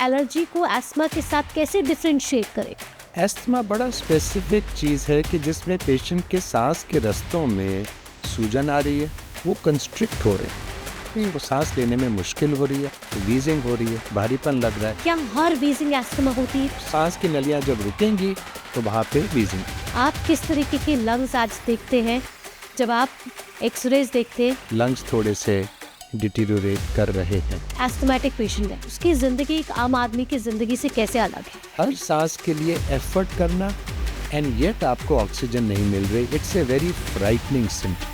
Allergy को asthma के साथ कैसे डिफरेंशिएट करें? एस्थमा बड़ा स्पेसिफिक चीज़ है कि जिसमें पेशेंट के सांस के रस्तों में सूजन आ रही है, वो कंस्ट्रिक्ट हो रहे हैं, वो सांस लेने में मुश्किल हो रही है, वीजिंग हो रही है, भारीपन लग रहा है। क्या हर वीजिंग एस्थमा होती है? सांस की नलियाँ जब रुकेंगी तो वहाँ पे वीजिंग। आप किस तरीके के लंग्स आज देखते हैं जब आप एक्सरेज देखते हैं? लंग्स थोड़े से डिटीरियोरेट कर रहे हैं। एस्थमेटिक पेशेंट है, उसकी जिंदगी एक आम आदमी की जिंदगी से कैसे अलग है? हर सांस के लिए एफर्ट करना एंड येट आपको ऑक्सीजन नहीं मिल रही, it's a very frightening symptom.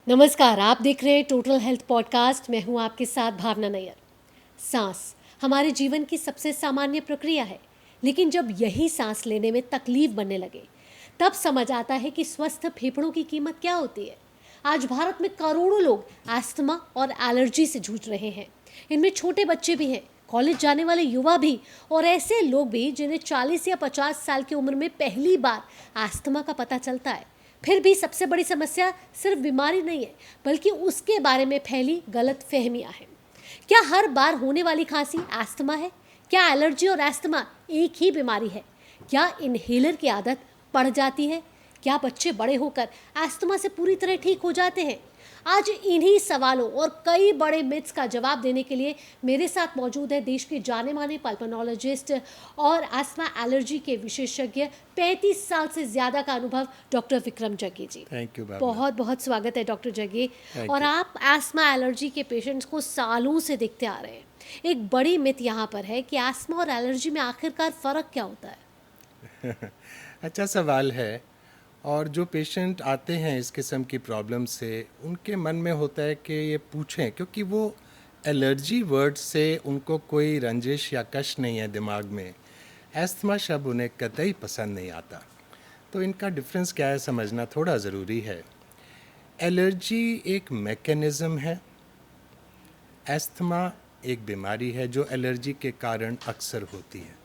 नमस्कार, आप देख रहे हैं टोटल हेल्थ पॉडकास्ट। मैं हूं आपके साथ भावना नैयर। सांस हमारे जीवन की सबसे सामान्य प्रक्रिया है, लेकिन जब यही सांस लेने में तकलीफ बनने लगे तब समझ आता है कि स्वस्थ फेफड़ों की कीमत क्या होती है। आज भारत में करोड़ों लोग एस्थमा और एलर्जी से जूझ रहे हैं। इनमें छोटे बच्चे भी हैं, कॉलेज जाने वाले युवा भी, और ऐसे लोग भी जिन्हें 40 या 50 साल की उम्र में पहली बार एस्थमा का पता चलता है। फिर भी सबसे बड़ी समस्या सिर्फ बीमारी नहीं है, बल्कि उसके बारे में फैली गलत फहमियां हैं। क्या हर बार होने वाली खांसी एस्थमा है? क्या एलर्जी और एस्थमा एक ही बीमारी है? क्या इनहेलर की आदत पड़ जाती है? क्या बच्चे बड़े होकर एस्थमा से पूरी तरह ठीक हो जाते हैं? आज इन्हीं सवालों और कई बड़े मिथ्स का जवाब देने के लिए मेरे साथ मौजूद है देश के जाने माने पल्मोनोलॉजिस्ट और एस्थमा एलर्जी के विशेषज्ञ, 35 साल से ज्यादा का अनुभव, doctor Vikram Jaggi ji. Thank you. बहुत बहुत स्वागत है डॉक्टर जग्गी। और आप एस्थमा एलर्जी के पेशेंट्स को सालों से देखते आ रहे हैं। एक बड़ी मिथ यहाँ पर है कि एस्थमा और एलर्जी में आखिरकार फर्क क्या होता है? अच्छा सवाल है। और जो पेशेंट आते हैं इस किस्म की प्रॉब्लम से, उनके मन में होता है कि ये पूछें, क्योंकि वो एलर्जी वर्ड से उनको कोई रंजिश या कष्ट नहीं है दिमाग में। एस्थमा शब्द उन्हें कतई पसंद नहीं आता। तो इनका डिफरेंस क्या है समझना थोड़ा ज़रूरी है। एलर्जी एक मैकेनिज़्म है, एस्थमा एक बीमारी है जो एलर्जी के कारण अक्सर होती है।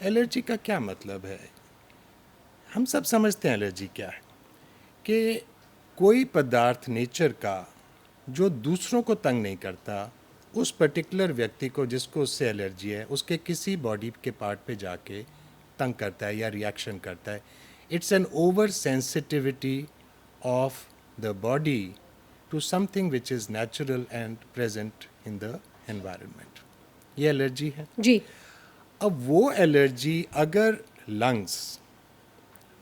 एलर्जी का क्या मतलब है? हम सब समझते हैं एलर्जी क्या है, कि कोई पदार्थ नेचर का जो दूसरों को तंग नहीं करता, उस पर्टिकुलर व्यक्ति को जिसको उससे एलर्जी है, उसके किसी बॉडी के पार्ट पे जाके तंग करता है या रिएक्शन करता है। It's an over sensitivity of the body to something which is natural and present in the environment. ये एलर्जी है जी। अब वो एलर्जी अगर लंग्स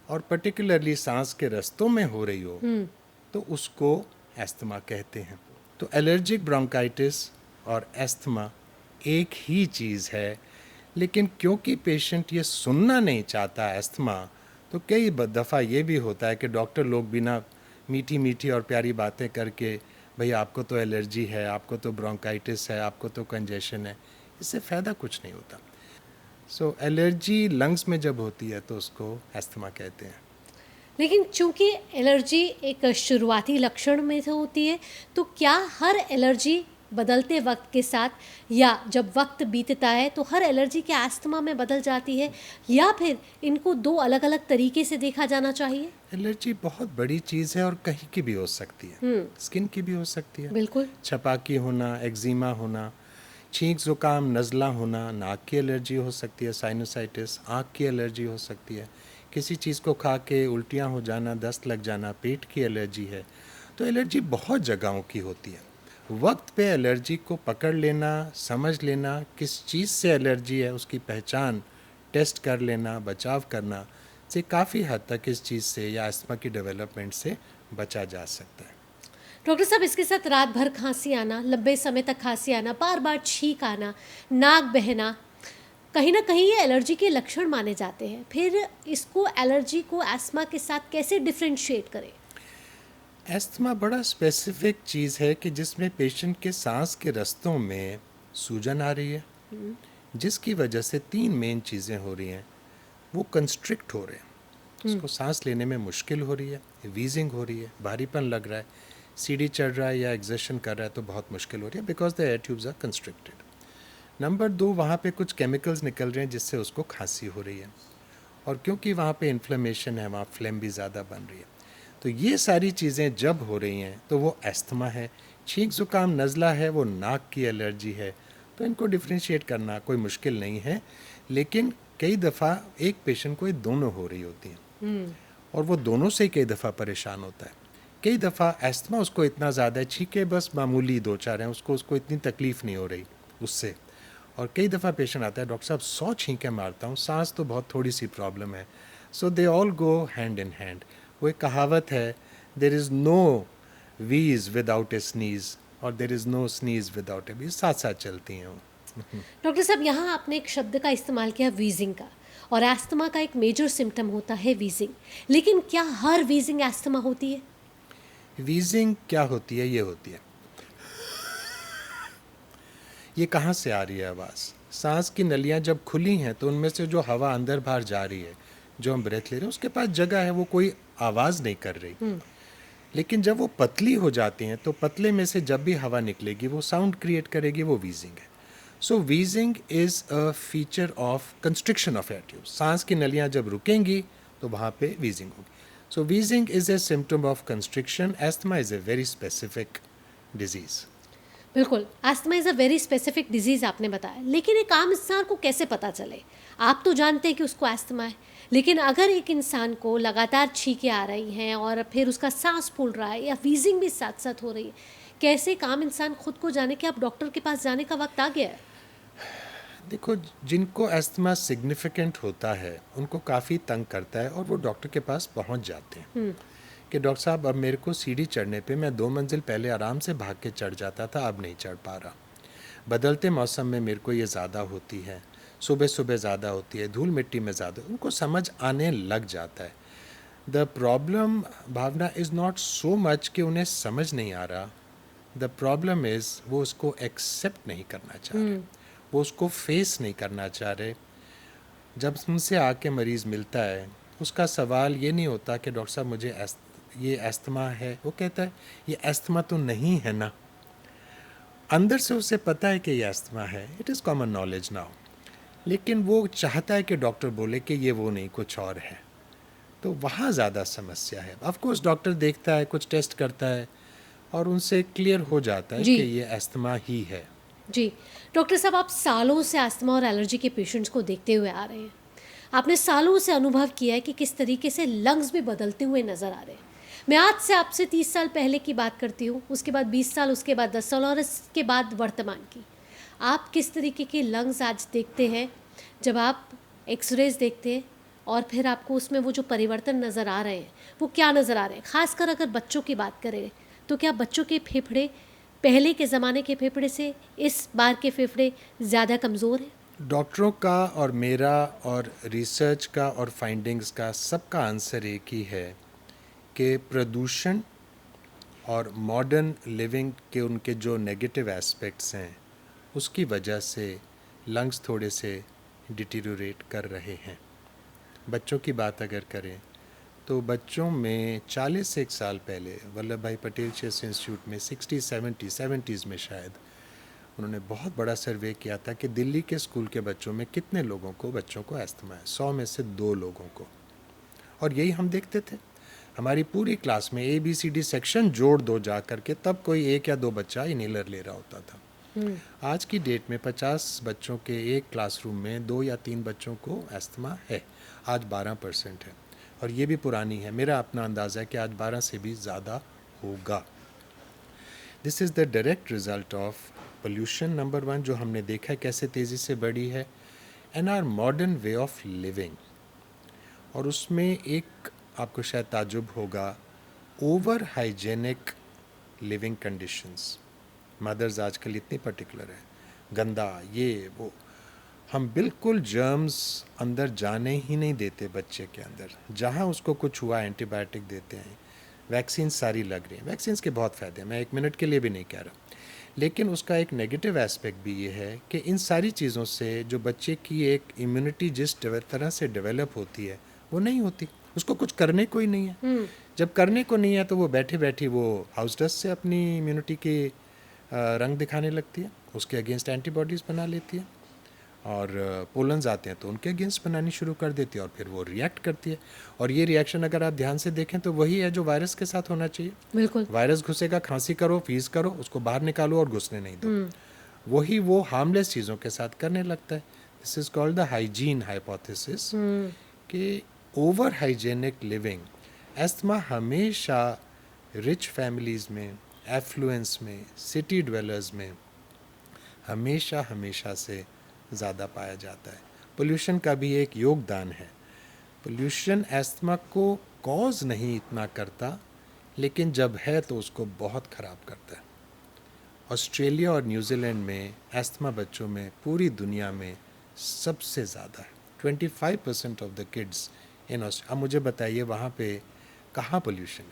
और पर्टिकुलरली सांस के रस्तों में हो रही हो तो उसको एस्थमा कहते हैं। तो एलर्जिक ब्रोंकाइटिस और एस्थमा एक ही चीज़ है, लेकिन क्योंकि पेशेंट ये सुनना नहीं चाहता एस्थमा, तो कई दफ़ा ये भी होता है कि डॉक्टर लोग बिना मीठी मीठी और प्यारी बातें करके, भाई आपको तो एलर्जी है, आपको तो ब्रोंकाइटिस है, आपको तो कंजेशन है, इससे फ़ायदा कुछ नहीं होता। सो एलर्जी लंग्स में जब होती है तो उसको एस्थमा कहते हैं। लेकिन चूंकि एलर्जी एक शुरुआती लक्षण में से होती है, तो क्या हर एलर्जी बदलते वक्त के साथ या जब वक्त बीतता है तो हर एलर्जी के एस्थमा में बदल जाती है, या फिर इनको दो अलग अलग तरीके से देखा जाना चाहिए? एलर्जी बहुत बड़ी चीज़ है और कहीं की भी हो सकती है। स्किन की भी हो सकती है, बिल्कुल। छपाकी होना, एक्जिमा होना, छींक जुकाम, नज़ला होना, नाक की एलर्जी हो सकती है, साइनोसाइटिस, आँख की एलर्जी हो सकती है, किसी चीज़ को खा के उल्टियाँ हो जाना, दस्त लग जाना, पेट की एलर्जी है। तो एलर्जी बहुत जगहों की होती है। वक्त पे एलर्जी को पकड़ लेना, समझ लेना किस चीज़ से एलर्जी है, उसकी पहचान, टेस्ट कर लेना, बचाव करना से काफ़ी हद तक इस चीज़ से या एस्थमा की डेवलपमेंट से बचा जा सकता है। डॉक्टर साहब, इसके साथ रात भर खांसी आना, लंबे समय तक खांसी आना, बार बार छींक आना, नाक बहना, कहीं ना कहीं ये एलर्जी के लक्षण माने जाते हैं। फिर इसको एलर्जी को एस्थमा के साथ कैसे डिफरेंशिएट करें? एस्थमा बड़ा स्पेसिफिक चीज़ है कि जिसमें पेशेंट के सांस के रस्तों में सूजन आ रही है, जिसकी वजह से 3 मेन चीज़ें हो रही हैं। वो कंस्ट्रिक्ट हो रहे हैं, उसको सांस लेने में मुश्किल हो रही है, वीजिंग हो रही है, भारीपन लग रहा है, सीढ़ी चढ़ रहा है या एग्जर्शन कर रहा है तो बहुत मुश्किल हो रही है, because the air tubes are constricted. Number 2, वहाँ पे कुछ केमिकल्स निकल रहे हैं जिससे उसको खांसी हो रही है, और क्योंकि वहाँ पे इन्फ्लेमेशन है, वहाँ फ्लेम भी ज़्यादा बन रही है। तो ये सारी चीज़ें जब हो रही हैं तो वो एस्थमा है, छींक जुकाम नज़ला है, वो नाक की एलर्जी है, तो इनको डिफ्रेंशिएट करना कोई मुश्किल नहीं है। लेकिन कई दफ़ा एक पेशेंट को ये दोनों हो रही होती हैं और वो दोनों से ही कई दफ़ा परेशान होता है। कई दफ़ा एस्थमा उसको इतना ज़्यादा है, छींके बस मामूली दो चार हैं, उसको इतनी तकलीफ़ नहीं हो रही उससे। और कई दफ़ा पेशेंट आता है, डॉक्टर साहब 100 छींके मारता हूँ, सांस तो बहुत थोड़ी सी प्रॉब्लम है। So they all go hand in hand. वो एक कहावत है, there is no wheeze without a sneeze और there is no sneeze without a wheeze, साथ साथ चलती हैं वो। डॉक्टर साहब, यहाँ आपने एक शब्द का इस्तेमाल किया वीजिंग का, और एस्थमा का एक मेजर सिम्टम होता है वीजिंग। लेकिन क्या हर वीजिंग एस्थमा होती है? वीजिंग क्या होती है? ये होती है, ये कहाँ से आ रही है आवाज़? सांस की नलियाँ जब खुली हैं तो उनमें से जो हवा अंदर बाहर जा रही है, जो हम ब्रेथ ले रहे हैं, उसके पास जगह है, वो कोई आवाज़ नहीं कर रही। लेकिन जब वो पतली हो जाती हैं तो पतले में से जब भी हवा निकलेगी वो साउंड क्रिएट करेगी, वो वीजिंग है। So wheezing is a feature of constriction of air tube. सांस की नलियाँ जब रुकेंगी तो वहाँ पे वीजिंग होगी। So wheezing is a symptom of constriction. Asthma is a very specific disease. बिल्कुल, asthma is a very specific disease आपने बताया, लेकिन एक आम इंसान को कैसे पता चले? आप तो जानते हैं कि उसको एस्थमा है, लेकिन अगर एक इंसान को लगातार छींकें आ रही हैं और फिर उसका सांस फूल रहा है या वीजिंग भी साथ साथ हो रही है, कैसे एक आम इंसान खुद को जाने कि अब डॉक्टर के पास जाने का वक्त आ गया है? देखो, जिनको एस्थमा सिग्निफिकेंट होता है उनको काफ़ी तंग करता है और वो डॉक्टर के पास पहुंच जाते हैं कि डॉक्टर साहब अब मेरे को सीढ़ी चढ़ने पे, मैं 2 मंजिल पहले आराम से भाग के चढ़ जाता था, अब नहीं चढ़ पा रहा। बदलते मौसम में मेरे को ये ज़्यादा होती है, सुबह सुबह ज़्यादा होती है, धूल मिट्टी में ज़्यादा, उनको समझ आने लग जाता है। The problem, Bhavna, is not so much कि उन्हें समझ नहीं आ रहा। द प्रॉब्लम इज़ वो उसको एक्सेप्ट नहीं करना चाह रहे, वो उसको फेस नहीं करना चाह रहे। जब उनसे आके मरीज़ मिलता है, उसका सवाल ये नहीं होता कि डॉक्टर साहब मुझे ये एस्थमा है। वो कहता है ये एस्थमा तो नहीं है ना। अंदर से उसे पता है कि ये एस्थमा है, it is common knowledge now, लेकिन वो चाहता है कि डॉक्टर बोले कि ये वो नहीं, कुछ और है। तो वहाँ ज़्यादा समस्या है। ऑफ कोर्स डॉक्टर देखता है, कुछ टेस्ट करता है और उनसे क्लियर हो जाता है जी। कि ये एस्थमा ही है। जी। डॉक्टर साहब, आप सालों से अस्थमा और एलर्जी के पेशेंट्स को देखते हुए आ रहे हैं। आपने सालों से अनुभव किया है कि किस तरीके से लंग्स भी बदलते हुए नज़र आ रहे हैं। मैं आज से आपसे 30 साल पहले की बात करती हूँ, उसके बाद 20 साल, उसके बाद 10 साल और इसके बाद वर्तमान की। आप किस तरीके के लंग्स आज देखते हैं जब आप एक्सरेज देखते हैं, और फिर आपको उसमें वो जो परिवर्तन नज़र आ रहे हैं वो क्या नज़र आ रहे हैं? खासकर अगर बच्चों की बात करें तो क्या बच्चों के फेफड़े पहले के ज़माने के फेफड़े से इस बार के फेफड़े ज़्यादा कमज़ोर हैं? डॉक्टरों का और मेरा और रिसर्च का और फाइंडिंग्स का सबका आंसर एक ही है कि प्रदूषण और मॉडर्न लिविंग के उनके जो नेगेटिव एस्पेक्ट्स हैं उसकी वजह से लंग्स थोड़े से डिटीरियोरेट कर रहे हैं। बच्चों की बात अगर करें तो बच्चों में 40 से 1 साल पहले वल्लभ भाई पटेल चेस्ट इंस्टीट्यूट में 70s में शायद उन्होंने बहुत बड़ा सर्वे किया था कि दिल्ली के स्कूल के बच्चों में कितने बच्चों को एस्थमा है। 100 में से 2 लोगों को। और यही हम देखते थे, हमारी पूरी क्लास में ABCD सेक्शन जोड़ दो जा करके, तब कोई 1 या 2 बच्चा इनहेलर ले रहा होता था। आज की डेट में 50 बच्चों के एक क्लासरूम में 2 या 3 बच्चों को एस्थमा है। आज 12% है और ये भी पुरानी है। मेरा अपना अंदाज़ा है कि आज 12 से भी ज़्यादा होगा। This is the direct result of pollution number 1, जो हमने देखा है कैसे तेज़ी से बढ़ी है, and our modern way of living. और उसमें एक आपको शायद ताजुब होगा, over hygienic living conditions. Mothers आजकल इतनी पर्टिकुलर है, गंदा ये वो, हम बिल्कुल जर्म्स अंदर जाने ही नहीं देते बच्चे के अंदर। जहाँ उसको कुछ हुआ एंटीबायोटिक देते हैं, वैक्सीन सारी लग रही हैं। वैक्सीन के बहुत फ़ायदे हैं, मैं 1 मिनट के लिए भी नहीं कह रहा, लेकिन उसका एक नेगेटिव एस्पेक्ट भी ये है कि इन सारी चीज़ों से जो बच्चे की एक इम्यूनिटी जिस तरह से डेवलप होती है वो नहीं होती। उसको कुछ करने को ही नहीं है। जब करने को नहीं है तो वो बैठे बैठी वो हाउस डस्ट से अपनी इम्यूनिटी के रंग दिखाने लगती है, उसके अगेंस्ट एंटीबॉडीज़ बना लेती है और पोलन्स आते हैं तो उनके अगेंस्ट बनानी शुरू कर देती है और फिर वो रिएक्ट करती है। और ये रिएक्शन अगर आप ध्यान से देखें तो वही है जो वायरस के साथ होना चाहिए। बिल्कुल। वायरस घुसेगा, खांसी करो, फीस करो, उसको बाहर निकालो और घुसने नहीं दो। वही वो हार्मलेस चीज़ों के साथ करने लगता है। This is called the hygiene hypothesis कि ओवर हाइजेनिक लिविंग। एस्थमा हमेशा रिच फैमिलीज़ में, एफ्लुएंस में, सिटी ड्वेलर्स में हमेशा से ज़्यादा पाया जाता है। पोल्यूशन का भी एक योगदान है। पोल्यूशन एस्थमा को कॉज नहीं इतना करता, लेकिन जब है तो उसको बहुत ख़राब करता है। ऑस्ट्रेलिया और न्यूजीलैंड में एस्थमा बच्चों में पूरी दुनिया में सबसे ज़्यादा है। 25% ऑफ द किड्स इन अब मुझे बताइए वहाँ पे कहाँ पोल्यूशन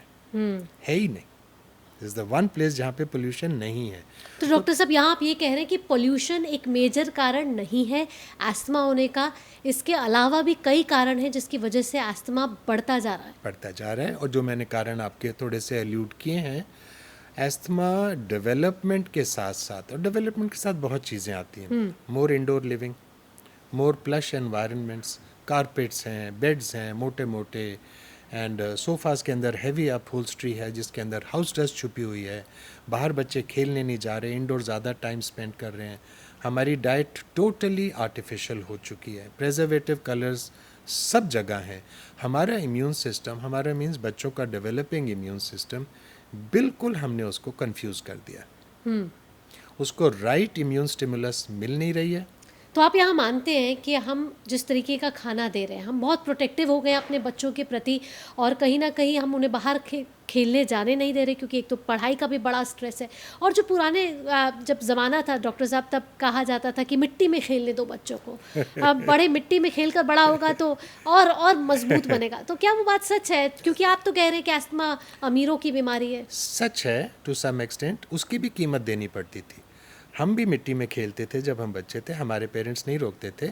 है ही नहीं। This is the one place जहाँ पे पोल्यूशन नहीं है। तो डॉक्टर साहब यहाँ आप ये कह रहे हैं कि पोल्यूशन एक मेजर कारण नहीं है एस्थमा होने का, इसके अलावा भी कई कारण हैं जिसकी वजह से एस्थमा बढ़ता जा रहा है। और जो मैंने कारण आपके थोड़े से अलूड किए हैं, एस्थमा डेवलपमेंट के साथ साथ, और डेवलपमेंट के साथ बहुत चीज़ें आती हैं। मोर इंडोर लिविंग, मोर प्लश एनवायरनमेंट्स, कारपेट्स हैं, बेड्स हैं मोटे मोटे, एंड सोफ़ाज़ के अंदर हैवी अपहोल्स्ट्री है जिसके अंदर हाउस डस्ट छुपी हुई है। बाहर बच्चे खेलने नहीं जा रहे, इंडोर ज़्यादा टाइम स्पेंड कर रहे हैं। हमारी डाइट टोटली आर्टिफिशियल हो चुकी है, प्रेजर्वेटिव कलर्स सब जगह हैं। हमारा इम्यून सिस्टम, हमारा मीन्स बच्चों का डेवलपिंग इम्यून सिस्टम, बिल्कुल हमने उसको कंफ्यूज कर दिया। उसको राइट इम्यून स्टिमुलस मिल नहीं रही है। तो आप यहाँ मानते हैं कि हम जिस तरीके का खाना दे रहे हैं, हम बहुत प्रोटेक्टिव हो गए अपने बच्चों के प्रति, और कहीं ना कहीं हम उन्हें बाहर खेलने जाने नहीं दे रहे, क्योंकि एक तो पढ़ाई का भी बड़ा स्ट्रेस है। और जो पुराने जब ज़माना था डॉक्टर साहब, तब कहा जाता था कि मिट्टी में खेलने दो बच्चों को, अब बड़े मिट्टी में खेल कर बड़ा होगा तो और मजबूत बनेगा। तो क्या वो बात सच है? क्योंकि आप तो कह रहे हैं कि एस्थमा अमीरों की बीमारी है। सच है टू सम एक्सटेंट, उसकी भी कीमत देनी पड़ती थी। हम भी मिट्टी में खेलते थे जब हम बच्चे थे, हमारे पेरेंट्स नहीं रोकते थे,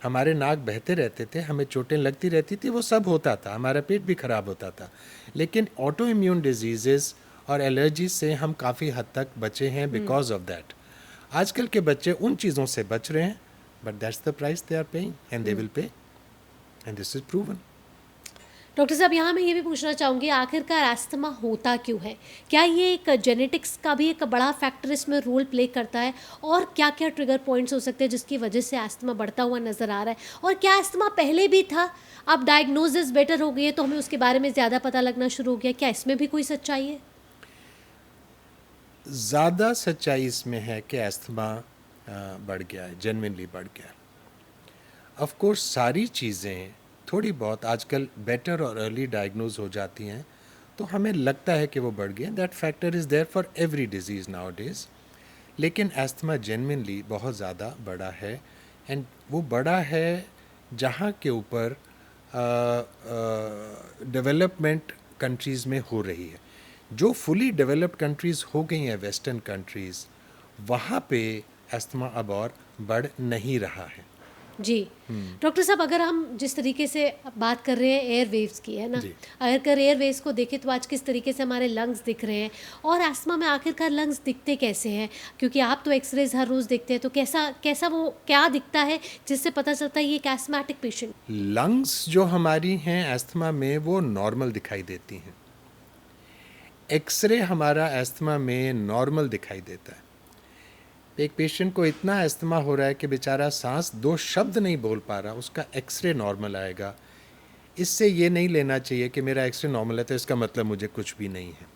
हमारे नाक बहते रहते थे, हमें चोटें लगती रहती थी, वो सब होता था, हमारा पेट भी खराब होता था। लेकिन ऑटो इम्यून डिजीज़ेस और एलर्जी से हम काफ़ी हद तक बचे हैं बिकॉज ऑफ दैट। आजकल के बच्चे उन चीज़ों से बच रहे हैं, but that's the price they are paying and they will pay, and this is proven. Doctor साहब यहाँ मैं ये भी पूछना चाहूँगी, आखिरकार एस्थमा होता क्यों है? क्या ये एक जेनेटिक्स का भी एक बड़ा फैक्टर इसमें रोल प्ले करता है? और क्या क्या ट्रिगर पॉइंट्स हो सकते हैं जिसकी वजह से एस्थमा बढ़ता हुआ नज़र आ रहा है? और क्या एस्थमा पहले भी था, अब डायग्नोसिस बेटर हो गई है तो हमें उसके बारे में ज़्यादा पता लगना शुरू हो गया? क्या इसमें भी कोई सच्चाई है? ज़्यादा सच्चाई इसमें है कि एस्थमा बढ़ गया है, जेन्युइनली बढ़ गया है। ऑफ कोर्स सारी चीज़ें थोड़ी बहुत आजकल बेटर और अर्ली डायग्नोज हो जाती हैं, तो हमें लगता है कि वो बढ़ गए। That factor is there for every disease nowadays. लेकिन एस्थमा जेन्युइनली बहुत ज़्यादा बड़ा है, एंड वो बड़ा है जहाँ के ऊपर डेवलपमेंट कंट्रीज़ में हो रही है। जो फुली डेवलप्ड कंट्रीज़ हो गई हैं, वेस्टर्न कंट्रीज़, वहाँ पे एस्थमा अब और बढ़ नहीं रहा है। जी डॉक्टर साहब, अगर हम जिस तरीके से बात कर रहे हैं एयरवेव्स की, है ना, जी। अगर एयरवेव्स को देखें तो आज किस तरीके से हमारे लंग्स दिख रहे हैं, और एस्थमा में आखिरकार लंग्स दिखते कैसे हैं? क्योंकि आप तो एक्सरेज हर रोज़ देखते हैं, तो कैसा वो क्या दिखता है जिससे पता चलता है ये एक एस्थमेटिक पेशेंट? लंग्स जो हमारी हैं एस्थमा में वो नॉर्मल दिखाई देती हैं। एक्सरे हमारा एस्थमा में नॉर्मल दिखाई देता है। एक पेशेंट को इतना एस्थमा हो रहा है कि बेचारा सांस 2 शब्द नहीं बोल पा रहा, उसका एक्सरे नॉर्मल आएगा। इससे ये नहीं लेना चाहिए कि मेरा एक्सरे नॉर्मल है तो इसका मतलब मुझे कुछ भी नहीं है।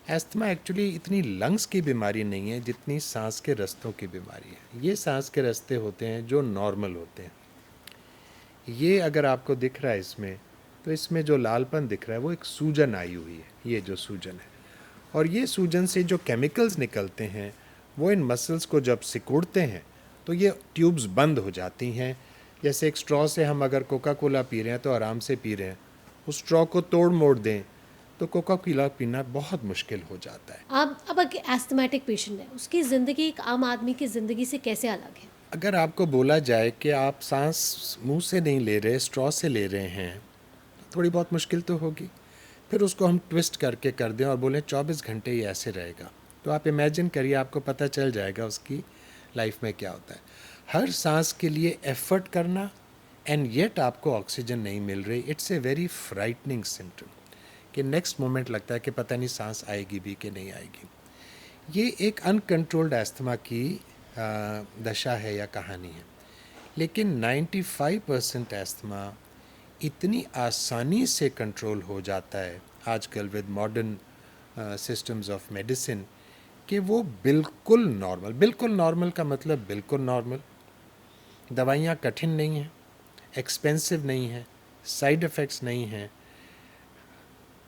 एस्थमा एक्चुअली इतनी लंग्स की बीमारी नहीं है जितनी सांस के रस्तों की बीमारी है। ये सांस के रास्ते होते हैं जो नॉर्मल होते हैं। ये अगर आपको दिख रहा है इसमें, तो इसमें जो लालपन दिख रहा है वो एक सूजन आई हुई है, ये जो सूजन है। और ये सूजन से जो केमिकल्स निकलते हैं वो इन मसल्स को जब सिकुड़ते हैं तो ये ट्यूब्स बंद हो जाती हैं। जैसे एक स्ट्रॉ से हम अगर कोका कोला पी रहे हैं तो आराम से पी रहे हैं, उस स्ट्रॉ को तोड़ मोड़ दें तो कोका कोला पीना बहुत मुश्किल हो जाता है। अब एस्थमेटिक पेशेंट है, उसकी ज़िंदगी एक आम आदमी की ज़िंदगी से कैसे अलग है? अगर आपको बोला जाए कि आप सांस मुंह से नहीं ले रहे, स्ट्रॉ से ले रहे हैं, तो थोड़ी बहुत मुश्किल तो होगी। फिर उसको हम ट्विस्ट करके कर दें और बोलें 24 घंटे ये ऐसे रहेगा, तो आप इमेजिन करिए, आपको पता चल जाएगा उसकी लाइफ में क्या होता है। हर सांस के लिए एफर्ट करना एंड येट आपको ऑक्सीजन नहीं मिल रही, it's a very frightening symptom कि नेक्स्ट मोमेंट लगता है कि पता नहीं सांस आएगी भी कि नहीं आएगी। ये एक अनकंट्रोल्ड एस्थमा की दशा है या कहानी है। लेकिन 95% एस्थमा इतनी आसानी से कंट्रोल हो जाता है आजकल with modern systems of medicine कि वो बिल्कुल नॉर्मल, बिल्कुल नॉर्मल का मतलब बिल्कुल नॉर्मल। दवाइयाँ कठिन नहीं हैं, एक्सपेंसिव नहीं हैं, साइड इफ़ेक्ट्स नहीं हैं।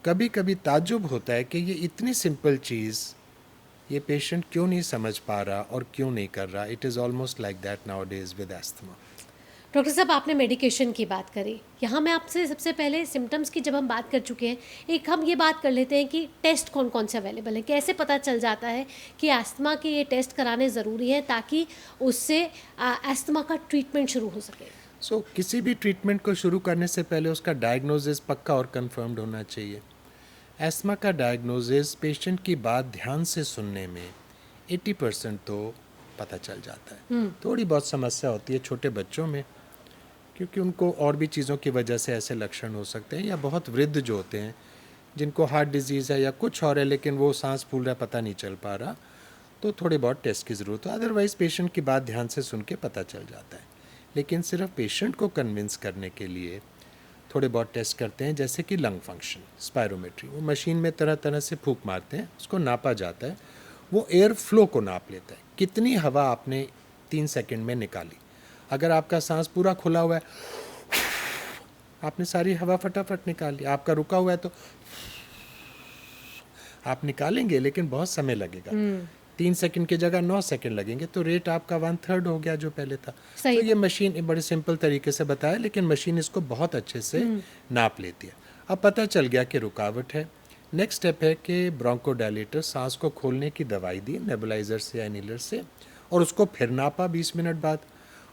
कभी कभी ताज्जुब होता है कि ये इतनी सिंपल चीज़ ये पेशेंट क्यों नहीं समझ पा रहा और क्यों नहीं कर रहा। It is almost like that now days with asthma. Doctor साहब, आपने मेडिकेशन की बात करी। यहाँ मैं आपसे सबसे पहले सिम्टम्स की जब हम बात कर चुके हैं, एक हम ये बात कर लेते हैं कि टेस्ट कौन कौन से अवेलेबल हैं, कैसे पता चल जाता है कि अस्थमा के ये टेस्ट कराने ज़रूरी हैं ताकि उससे अस्थमा का ट्रीटमेंट शुरू हो सके। किसी भी ट्रीटमेंट को शुरू करने से पहले उसका डायग्नोसिस पक्का और कंफर्म्ड होना चाहिए। एस्थमा का डायग्नोसिस पेशेंट की बात ध्यान से सुनने में 80% तो पता चल जाता है। थोड़ी बहुत समस्या होती है छोटे बच्चों में, क्योंकि उनको और भी चीज़ों की वजह से ऐसे लक्षण हो सकते हैं, या बहुत वृद्ध जो होते हैं जिनको हार्ट डिजीज़ है या कुछ और है लेकिन वो सांस फूल रहा पता नहीं चल पा रहा, तो थोड़े बहुत टेस्ट की ज़रूरत है। अदरवाइज़ पेशेंट की बात ध्यान से सुन के पता चल जाता है। लेकिन सिर्फ पेशेंट को कन्विंस करने के लिए थोड़े बहुत टेस्ट करते हैं, जैसे कि लंग फंक्शन, स्पायरोमेट्री। वो मशीन में तरह तरह से फूंक मारते हैं, उसको नापा जाता है। वो एयर फ्लो को नाप लेता है, कितनी हवा आपने 3 सेकंड में निकाली। अगर आपका सांस पूरा खुला हुआ है, आपने सारी हवा फटाफट निकाली। आपका रुका हुआ है तो आप निकालेंगे लेकिन बहुत समय लगेगा। 3 सेकंड की जगह 9 सेकंड लगेंगे, तो रेट आपका 1/3 हो गया जो पहले था। तो ये मशीन बड़े सिंपल तरीके से बताया, लेकिन मशीन इसको बहुत अच्छे से नाप लेती है। अब पता चल गया कि रुकावट है। नेक्स्ट स्टेप है कि ब्रोंकोडायलेटर, सांस को खोलने की दवाई दी नेबुलाइजर से या इनहेलर से, और उसको फिर नापा 20 मिनट बाद।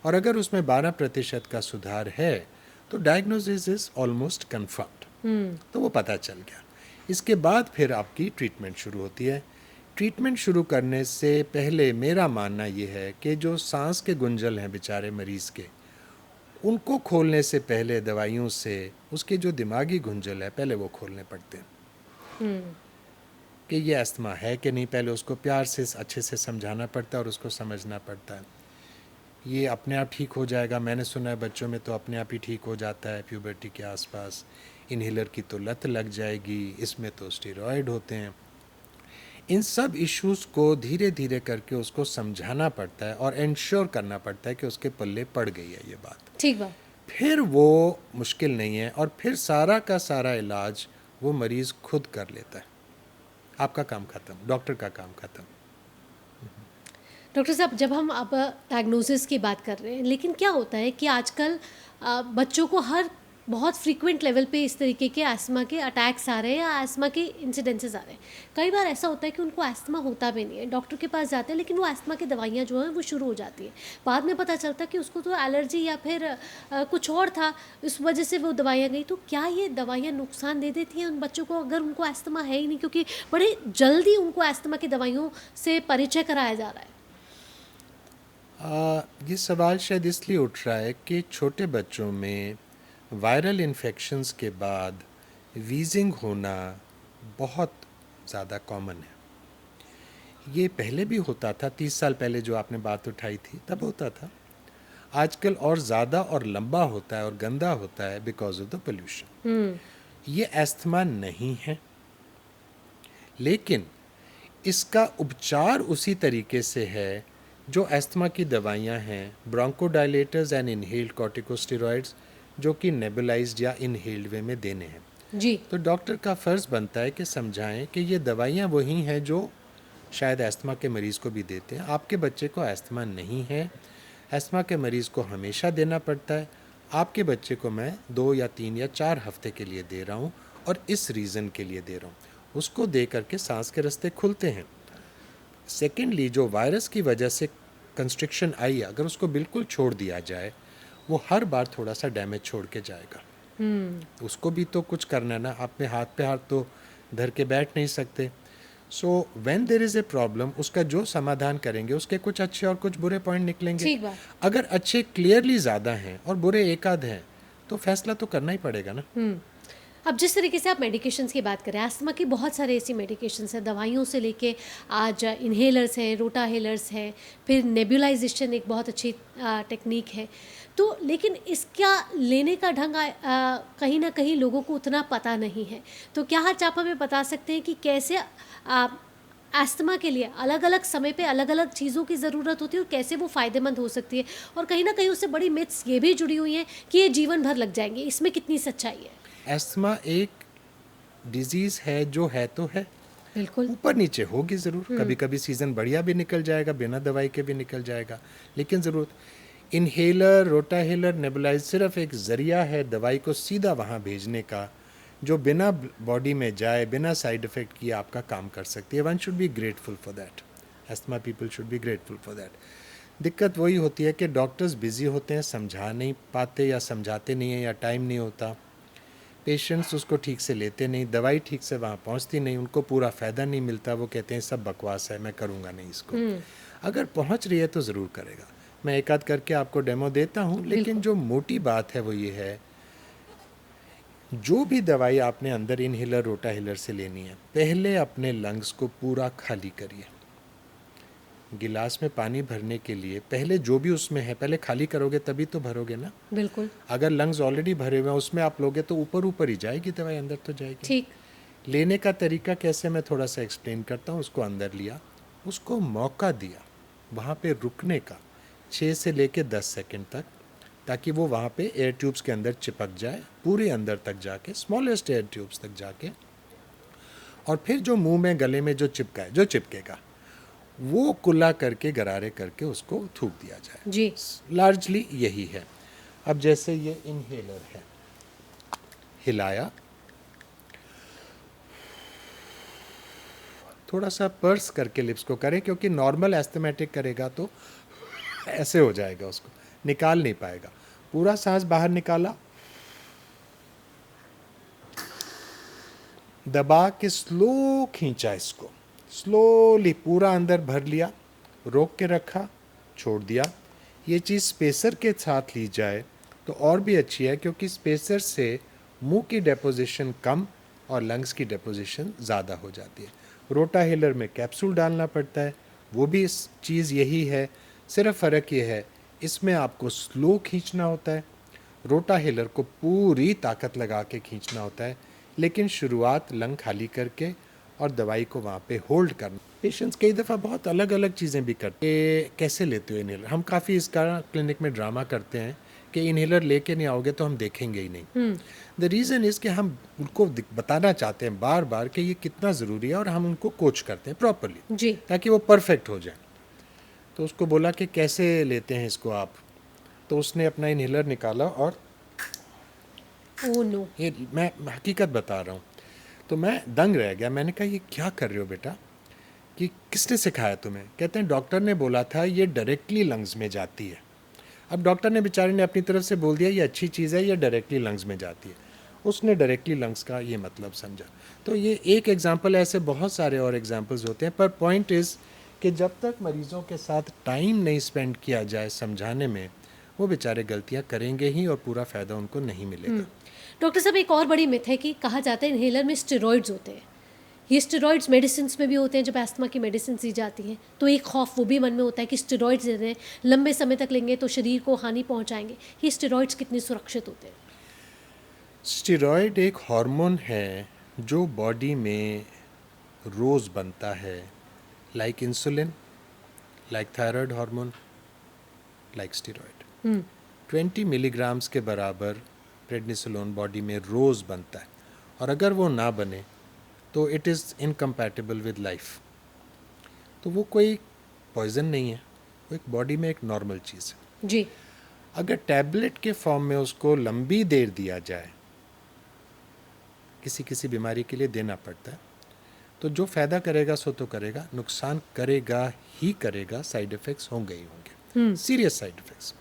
और अगर उसमें 12% का सुधार है तो डायग्नोसिस इज ऑलमोस्ट कन्फर्म्ड, तो वो पता चल गया। इसके बाद फिर आपकी ट्रीटमेंट शुरू होती है। ट्रीटमेंट शुरू करने से पहले मेरा मानना ये है कि जो सांस के गुंजल हैं बेचारे मरीज़ के, उनको खोलने से पहले दवाइयों से उसके जो दिमागी गुंजल है पहले वो खोलने पड़ते हैं कि ये अस्थमा है कि नहीं। पहले उसको प्यार से अच्छे से समझाना पड़ता है और उसको समझना पड़ता है। ये अपने आप ठीक हो जाएगा, मैंने सुना है बच्चों में तो अपने आप ही ठीक हो जाता है प्यूबर्टी के आसपास। इनहेलर की तो लत लग जाएगी, इसमें तो स्टेरॉयड होते हैं। इन सब इश्यूज़ को धीरे धीरे करके उसको समझाना पड़ता है और इंश्योर करना पड़ता है कि उसके पल्ले पड़ गई है ये बात। ठीक बात। फिर वो मुश्किल नहीं है, और फिर सारा का सारा इलाज वो मरीज़ खुद कर लेता है। आपका काम ख़त्म, डॉक्टर का काम ख़त्म। डॉक्टर साहब, जब हम अब डायग्नोसिस की बात कर रहे हैं, लेकिन क्या होता है कि आजकल बच्चों को हर बहुत फ्रीक्वेंट लेवल पे इस तरीके के अस्थमा के अटैक्स आ रहे हैं या अस्थमा के इंसिडेंसेस आ रहे हैं। कई बार ऐसा होता है कि उनको अस्थमा होता भी नहीं है, डॉक्टर के पास जाते हैं, लेकिन वो अस्थमा की दवाइयाँ जो हैं वो शुरू हो जाती हैं। बाद में पता चलता है कि उसको तो एलर्जी या फिर कुछ और था, इस वजह से वो दवाइयाँ गई। तो क्या ये दवाइयाँ नुकसान दे देती हैं उन बच्चों को अगर उनको अस्थमा है ही नहीं, क्योंकि बड़े जल्दी उनको अस्थमा की दवाइयों से परिचय कराया जा रहा है? ये सवाल शायद इसलिए उठ रहा है कि छोटे बच्चों में वायरल इन्फेक्शंस के बाद वीजिंग होना बहुत ज़्यादा कॉमन है। ये पहले भी होता था, 30 साल पहले जो आपने बात उठाई थी तब होता था। आजकल और ज़्यादा और लंबा होता है और गंदा होता है बिकॉज ऑफ द पोल्यूशन। ये अस्थमा नहीं है, लेकिन इसका उपचार उसी तरीके से है जो अस्थमा की दवाइयाँ हैं, ब्रोंकोडायलेटर्स एंड इनहेल्ड कॉर्टिकोस्टेरॉइड्स, जो कि नेबुलाइज्ड या इनहेल्ड वे में देने हैं। जी। तो डॉक्टर का फ़र्ज़ बनता है कि समझाएं कि ये दवाइयाँ वही हैं जो शायद अस्थमा के मरीज़ को भी देते हैं। आपके बच्चे को अस्थमा नहीं है, अस्थमा के मरीज़ को हमेशा देना पड़ता है। आपके बच्चे को मैं 2 या 3 या 4 हफ्ते के लिए दे रहा हूँ, और इस रीज़न के लिए दे रहा हूँ। उसको दे करके सांस के रास्ते खुलते हैं। सेकेंडली, जो वायरस की वजह से कंस्ट्रिक्शन आई, अगर उसको बिल्कुल छोड़ दिया जाए, वो हर बार थोड़ा सा डैमेज छोड़ के जाएगा। उसको भी तो कुछ करना है ना, अपने हाथ पे हाथ तो धर के बैठ नहीं सकते। So when there is a problem, उसका जो समाधान करेंगे उसके कुछ अच्छे और कुछ बुरे पॉइंट निकलेंगे। ठीक बात। अगर अच्छे क्लियरली ज़्यादा हैं और बुरे एक आध हैं तो फैसला तो करना ही पड़ेगा ना। अब जिस तरीके से आप मेडिकेशंस की बात करें, अस्थमा की बहुत सारे ऐसी मेडिकेशंस हैं, दवाइयों से लेके आज इन्हेलर्स हैं, रोटाहेलर्स हैं, फिर नेबुलाइजेशन एक बहुत अच्छी टेक्निक है। तो लेकिन इसका लेने का ढंग कहीं ना कहीं लोगों को उतना पता नहीं है। तो क्या आप हमें बता सकते हैं कि कैसे अस्थमा के लिए अलग अलग समय पे अलग अलग चीज़ों की ज़रूरत होती है और कैसे वो फ़ायदेमंद हो सकती है, और कहीं ना कहीं उससे बड़ी मिथ्स ये भी जुड़ी हुई हैं कि ये जीवन भर लग जाएंगे, इसमें कितनी सच्चाई है? एस्थमा एक डिजीज़ है जो है तो है, बिल्कुल। ऊपर नीचे होगी ज़रूर, कभी कभी सीज़न बढ़िया भी निकल जाएगा, बिना दवाई के भी निकल जाएगा, लेकिन ज़रूरत इनहेलर, रोटाहेलर, नेबुलाइज सिर्फ एक ज़रिया है दवाई को सीधा वहाँ भेजने का, जो बिना बॉडी में जाए, बिना साइड इफ़ेक्ट किए आपका काम कर सकती है। One should be grateful for that, asthma people should be grateful for that. दिक्कत वही होती है कि डॉक्टर्स बिज़ी होते हैं, समझा नहीं पाते या समझाते नहीं हैं या टाइम नहीं होता, पेशेंट्स उसको ठीक से लेते नहीं, दवाई ठीक से वहाँ पहुँचती नहीं, उनको पूरा फ़ायदा नहीं मिलता, वो कहते हैं सब बकवास है, मैं करूँगा नहीं इसको। अगर पहुँच रही है तो ज़रूर करेगा। मैं एक आध करके आपको डेमो देता हूँ, लेकिन जो मोटी बात है वो ये है, जो भी दवाई आपने अंदर इनहेलर, रोटाहेलर से लेनी है, पहले अपने लंग्स को पूरा खाली करिए। गिलास में पानी भरने के लिए पहले जो भी उसमें है पहले खाली करोगे, तभी तो भरोगे ना। बिल्कुल। अगर लंग्स ऑलरेडी भरे हुए हैं उसमें आप लोगे तो ऊपर ऊपर ही जाएगी दवाई, अंदर तो जाएगी। ठीक। लेने का तरीका कैसे, मैं थोड़ा सा एक्सप्लेन करता हूँ। उसको अंदर लिया, उसको मौका दिया वहाँ पे रुकने का 6 से लेके 10 सेकंड तक, ताकि वो वहाँ पे एयर ट्यूब्स के अंदर चिपक जाए, पूरे अंदर तक जाके, स्मॉलेस्ट एयर ट्यूब्स तक जाके, और फिर जो मुंह में गले में जो चिपका है, जो चिपकेगा, वो कुल्ला करके गरारे करके उसको थूक दिया जाए। जी। लार्जली यही है। अब जैसे ये इनहेलर है, हिलाया, थोड़ा सा पर्स करके लिप्स को करें, क्योंकि नॉर्मल एस्थमेटिक करेगा तो ऐसे हो जाएगा, उसको निकाल नहीं पाएगा। पूरा सांस बाहर निकाला, दबा के स्लो खींचा, इसको स्लोली पूरा अंदर भर लिया, रोक के रखा, छोड़ दिया। ये चीज़ स्पेसर के साथ ली जाए तो और भी अच्छी है, क्योंकि स्पेसर से मुंह की डेपोजिशन कम और लंग्स की डेपोजिशन ज़्यादा हो जाती है। रोटाहेलर में कैप्सूल डालना पड़ता है, वो भी इस चीज़ यही है, सिर्फ फ़र्क ये है इसमें आपको स्लो खींचना होता है, रोटाहेलर को पूरी ताकत लगा के खींचना होता है, लेकिन शुरुआत लंग खाली करके और दवाई को वहाँ पे होल्ड करना। पेशेंट्स कई दफ़ा बहुत अलग अलग चीज़ें भी करते हैं, कैसे लेते हो इनहेलर। हम काफ़ी इसका क्लिनिक में ड्रामा करते हैं कि इनहेलर लेके नहीं आओगे तो हम देखेंगे ही नहीं। द रीज़न इज़ कि हम उनको बताना चाहते हैं बार बार कि ये कितना ज़रूरी है, और हम उनको कोच करते हैं प्रॉपरली जी। ताकि वो परफेक्ट हो जाए। तो उसको बोला कि कैसे लेते हैं इसको आप, तो उसने अपना इनहेलर निकाला, और ओह नो। ये मैं हकीकत बता रहा हूँ, तो मैं दंग रह गया। मैंने कहा ये क्या कर रहे हो बेटा, कि किसने सिखाया तुम्हें? कहते हैं डॉक्टर ने बोला था ये डायरेक्टली लंग्स में जाती है। अब डॉक्टर ने बेचारे ने अपनी तरफ से बोल दिया ये अच्छी चीज़ है, ये डायरेक्टली लंग्स में जाती है, उसने डायरेक्टली लंग्स का ये मतलब समझा। तो ये एक एग्जाम्पल, ऐसे बहुत सारे और एग्जाम्पल्स होते हैं, पर पॉइंट इज़ कि जब तक मरीज़ों के साथ टाइम नहीं स्पेंड किया जाए समझाने में, वो बेचारे गलतियाँ करेंगे ही और पूरा फ़ायदा उनको नहीं मिलेगा। डॉक्टर साहब, एक और बड़ी मिथ है कि कहा जाता है इनहेलर में स्टेरॉइड्स होते हैं। ये स्टेरॉइड्स मेडिसिन में भी होते हैं, जब एस्थमा की मेडिसिन दी जाती हैं तो एक खौफ वो भी मन में होता है कि स्टेरॉइड्स दे रहे हैं, लंबे समय तक लेंगे तो शरीर को हानि पहुंचाएंगे। ये स्टेरॉइड्स कितने सुरक्षित होते हैं? स्टेरॉयड एक हार्मोन है जो बॉडी में रोज़ बनता है, like insulin, like thyroid hormone, like steroid. 20 milligrams के बराबर प्रेडनिसोलोन बॉडी में रोज़ बनता है, और अगर वो ना बने तो it is incompatible with life. तो वो कोई पॉइजन नहीं है, वो एक बॉडी में एक नॉर्मल चीज़ है। जी। अगर टैबलेट के फॉर्म में उसको लंबी देर दिया जाए, किसी किसी बीमारी के लिए देना पड़ता है, तो जो फ़ायदा करेगा सो तो करेगा, नुकसान करेगा ही करेगा, साइड इफ़ेक्ट्स होंगे ही होंगे, सीरियस साइड इफ़ेक्ट्स।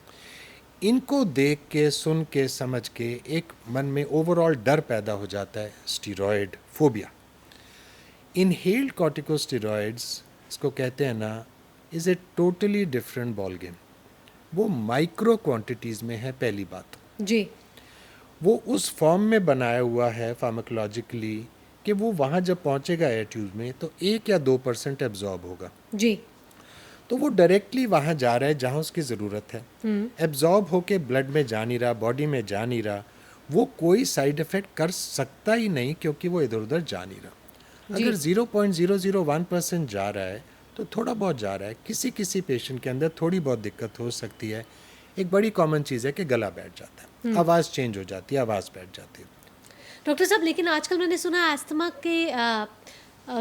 इनको देख के, सुन के, समझ के एक मन में ओवरऑल डर पैदा हो जाता है, स्टीरॉयड फोबिया। इनहेल्ड कॉर्टिकोस्टेरॉइड्स, इसको कहते हैं ना, is a totally different ball game. वो माइक्रो क्वांटिटीज़ में है, पहली बात। जी। वो उस फॉर्म में बनाया हुआ है फार्माकोलॉजिकली कि वो वहाँ जब पहुँचेगा एयर ट्यूब में तो 1 या 2% एब्जॉर्ब होगा। जी। तो वो डायरेक्टली वहाँ जा रहा है जहाँ उसकी ज़रूरत है। एब्जॉर्ब होके ब्लड में जा नहीं रहा, बॉडी में जा नहीं रहा, वो कोई साइड इफ़ेक्ट कर सकता ही नहीं क्योंकि वो इधर उधर जा नहीं रहा। जी। अगर 0.001% जा रहा है तो थोड़ा बहुत जा रहा है। किसी किसी पेशेंट के अंदर थोड़ी बहुत दिक्कत हो सकती है। एक बड़ी कॉमन चीज़ है कि गला बैठ जाता है, आवाज़ चेंज हो जाती है, आवाज़ बैठ जाती है। डॉक्टर साहब, लेकिन आजकल मैंने सुना है अस्थमा के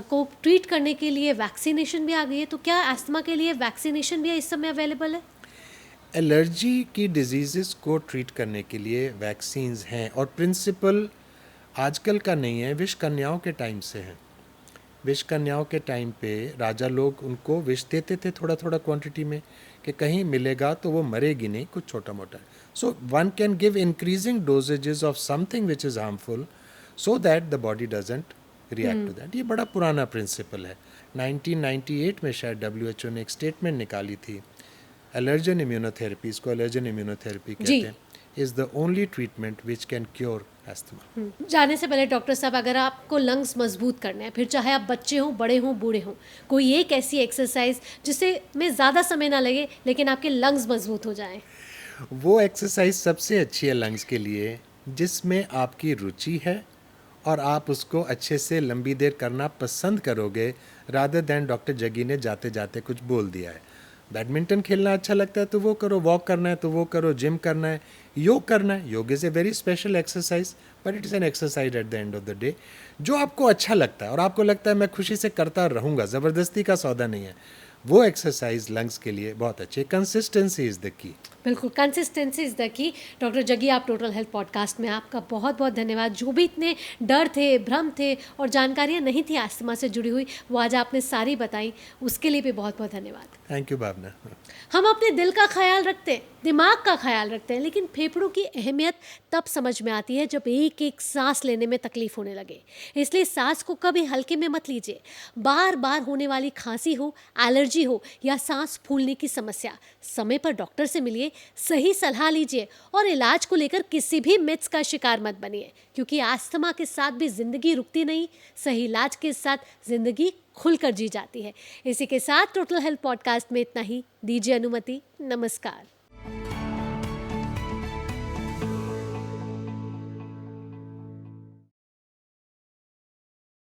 को ट्रीट करने के लिए वैक्सीनेशन भी आ गई है, तो क्या अस्थमा के लिए वैक्सीनेशन भी इस समय अवेलेबल है? एलर्जी की डिजीज़ को ट्रीट करने के लिए वैक्सीन्स हैं और प्रिंसिपल आजकल का नहीं है, विष कन्याओं के टाइम से है। विष कन्याओं के टाइम पे राजा लोग उनको विष देते थे थोड़ा थोड़ा क्वांटिटी में कि कहीं मिलेगा तो वो मरेगी नहीं, कुछ छोटा मोटा। So one can give increasing dosages of something which is harmful so that the body doesn't react to that. ये बड़ा पुराना प्रिंसिपल है। 1998 में शायद WHO ने एक स्टेटमेंट निकाली थी, एलर्जन इम्यूनोथेरेपी, इसको एलर्जन इम्यूनोथेरेपी कहते हैं, is the only treatment which can cure asthma. जाने से पहले डॉक्टर साहब, अगर आपको लंग्स मजबूत करने हैं, फिर चाहे आप बच्चे हों, बड़े हों, बूढ़े हों, कोई एक ऐसी एक्सरसाइज जिससे में ज़्यादा समय ना लगे लेकिन आपके लंग्स मजबूत हो जाएं? वो एक्सरसाइज सबसे अच्छी है लंग्स के लिए जिसमें आपकी रुचि है और आप उसको अच्छे से लंबी देर करना पसंद करोगे, रादर दैन डॉक्टर जगी ने जाते जाते कुछ बोल दिया है। बैडमिंटन खेलना अच्छा लगता है तो वो करो, वॉक करना है तो वो करो, जिम करना है, योग करना है। योग is a very special exercise but it is an exercise at the end of the day. जो आपको अच्छा लगता है और आपको लगता है मैं खुशी से करता रहूँगा, ज़बरदस्ती का सौदा नहीं है, वो एक्सरसाइज लंग्स के लिए बहुत अच्छी है। Consistency is the key. बिल्कुल, consistency is the key. Doctor Jaggi, आप टोटल हेल्थ पॉडकास्ट में आपका बहुत बहुत धन्यवाद। जो भी इतने डर थे, भ्रम थे और जानकारियाँ नहीं थी अस्थमा से जुड़ी हुई, वो आज आपने सारी बताई, उसके लिए भी बहुत बहुत धन्यवाद। थैंक यू भावना। हम अपने दिल का ख्याल रखते हैं, दिमाग का ख्याल रखते हैं, लेकिन फेफड़ों की अहमियत तब समझ में आती है जब एक एक सांस लेने में तकलीफ होने लगे। इसलिए सांस को कभी हल्के में मत लीजिए। बार बार होने वाली खांसी हो, एलर्जी हो या सांस फूलने की समस्या, समय पर डॉक्टर से मिलिए, सही सलाह लीजिए और इलाज को लेकर किसी भी मिथ्स का शिकार मत बनिए, क्योंकि अस्थमा के साथ भी जिंदगी रुकती नहीं, सही इलाज के साथ जिंदगी खुलकर जी जाती है। इसी के साथ टोटल हेल्थ पॉडकास्ट में इतना ही। दीजिए अनुमति। नमस्कार।